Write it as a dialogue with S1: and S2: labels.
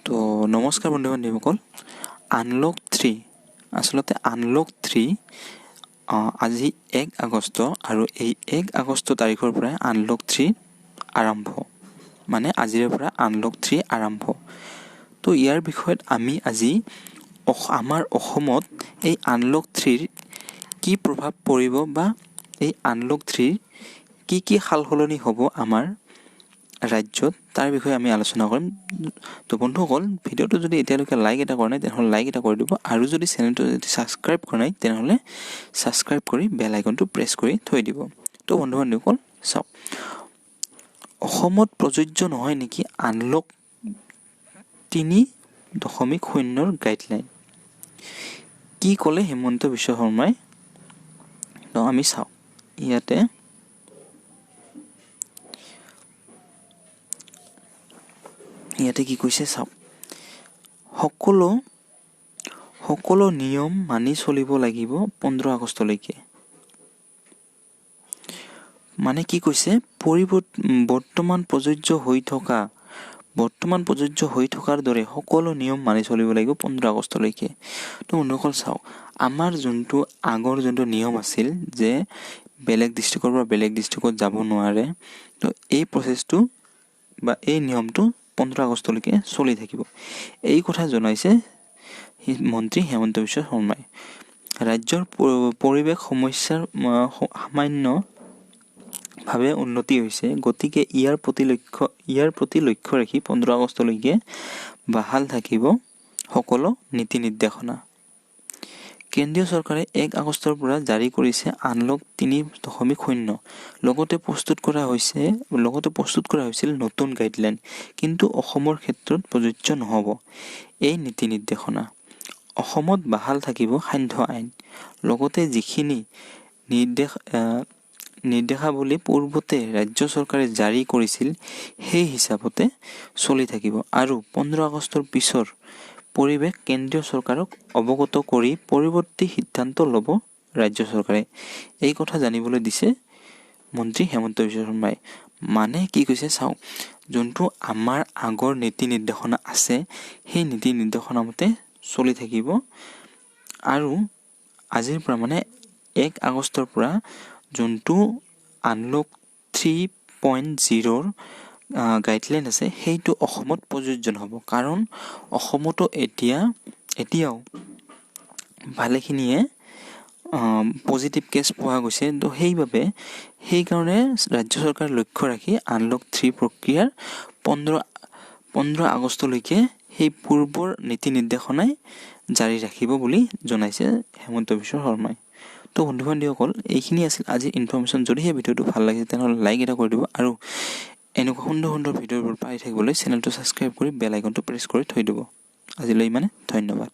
S1: তো নমস্কাৰ বন্ধু বান্ধৱীসকল, আনলক 3 আচলতে আনলক 3 আজি 1 আগষ্ট আৰু এই 1 আগষ্ট তাৰিখৰ পৰা আনলক 3 আৰম্ভ, মানে আজিৰ পৰা আনলক 3 আৰম্ভ। তো ইয়াৰ বিষয়ত আমি আজি আমাৰ অসমত এই আনলক 3ৰ কি প্ৰভাৱ পৰিব বা এই আনলক 3ৰ কি সালসলনি হ'ব আমাৰ ৰাজ্যত, তাৰ বিষয়ে আমি আলোচনা কৰিম। তো বন্ধুসকল, ভিডিঅ'টো যদি এতিয়ালৈকে লাইক এটা কৰা নাই তেনেহ'লে লাইক এটা কৰি দিব, আৰু যদি চেনেলটো যদি ছাবস্ক্ৰাইব কৰা নাই তেনেহ'লে ছাবস্ক্ৰাইব কৰি বেল আইকনটো প্ৰেছ কৰি থৈ দিব। তো বন্ধু বান্ধৱীসকল চাওক, অসমত প্ৰযোজ্য নহয় নেকি আনলক 3.0 গাইডলাইন? কি ক'লে হিমন্ত বিশ্ব শৰ্মাই? তো আমি চাওক, ইয়াতে কি কৈছে চাওক, সকলো নিয়ম মানি চলিব লাগিব 15 আগষ্টলৈকে। মানে কি কৈছে, বৰ্তমান প্ৰযোজ্য হৈ থকাৰ দৰে সকলো নিয়ম মানি চলিব লাগিব 15 আগষ্টলৈকে। তো বন্ধুসকল চাওক, আমাৰ আগৰ যোনটো নিয়ম আছিল যে বেলেগ ডিষ্ট্ৰিক্টৰ পৰা বেলেগ ডিষ্ট্ৰিক্টত যাব নোৱাৰে, তো এই প্ৰচেছটো বা এই নিয়মটো 15 আগষ্টলৈকে চলি থাকিব। এই কথা জনাইছে মন্ত্ৰী হিমন্ত বিশ্ব শৰ্মাই। ৰাজ্যৰ পৰিৱেশ সমস্যাৰ সামান্যভাৱে উন্নতি হৈছে, গতিকে ইয়াৰ প্ৰতি লক্ষ্য ৰাখি 15 আগষ্টলৈকে বাহাল থাকিব সকলো নীতি নিৰ্দেশনা। কেন্দ্ৰীয় চৰকাৰে 1 আগষ্টৰ পৰা জাৰি কৰিছে আনলক 3.0। লগতে প্ৰস্তুত কৰা হৈছিল নতুন গাইডলাইন, কিন্তু অসমৰ ক্ষেত্ৰত প্ৰযোজ্য নহ'ব এই নীতি নিৰ্দেশনা। অসমত বাহাল থাকিব সান্ধ্য আইন। লগতে যিখিনি নিৰ্দেশাৱলী পূৰ্বতে ৰাজ্য চৰকাৰে জাৰি কৰিছিল সেই হিচাপতে চলি থাকিব, আৰু 15 আগষ্টৰ পিছৰ পৰিৱেশ কেন্দ্ৰীয় চৰকাৰক অৱগত কৰি পৰৱৰ্তী সিদ্ধান্ত ল'ব ৰাজ্য চৰকাৰে। এই কথা জানিবলৈ দিছে মন্ত্ৰী হিমন্ত বিশ্ব শৰ্মাই। মানে কি কৈছে চাওক, যোনটো আমাৰ আগৰ নীতি নিৰ্দেশনা আছে সেই নীতি নিৰ্দেশনা মতে চলি থাকিব, আৰু আজিৰ পৰা মানে 1 আগষ্টৰ পৰা যোনটো আনলক 3.0 গাইডলাইন আছে সেইটো অসমত প্ৰযোজ্য নহ'ব। কাৰণ অসমতো এতিয়াও ভালেখিনিয়ে পজিটিভ কেছ পোৱা গৈছে। তো সেইকাৰণে ৰাজ্য চৰকাৰে লক্ষ্য ৰাখি আনলক 3 প্ৰক্ৰিয়াৰ 15 আগষ্টলৈকে সেই পূৰ্বৰ নীতি নিৰ্দেশনাই জাৰি ৰাখিব বুলি জনাইছে হিমন্ত বিশ্ব শৰ্মাই। তো বন্ধু বান্ধৱীসকল, এইখিনি আছিল আজিৰ ইনফৰ্মেশ্যন। যদি সেই ভিডিঅ'টো ভাল লাগিছে তেনেহ'লে লাইক এটা কৰি দিব, আৰু এনেকুৱা সুন্দৰ ভিডিঅ'বোৰ পাই থাকিবলৈ চেনেলটো ছাবস্ক্ৰাইব কৰি বেল আইকনটো প্ৰেছ কৰি থৈ দিব। আজিলৈ ইমানে, ধন্যবাদ।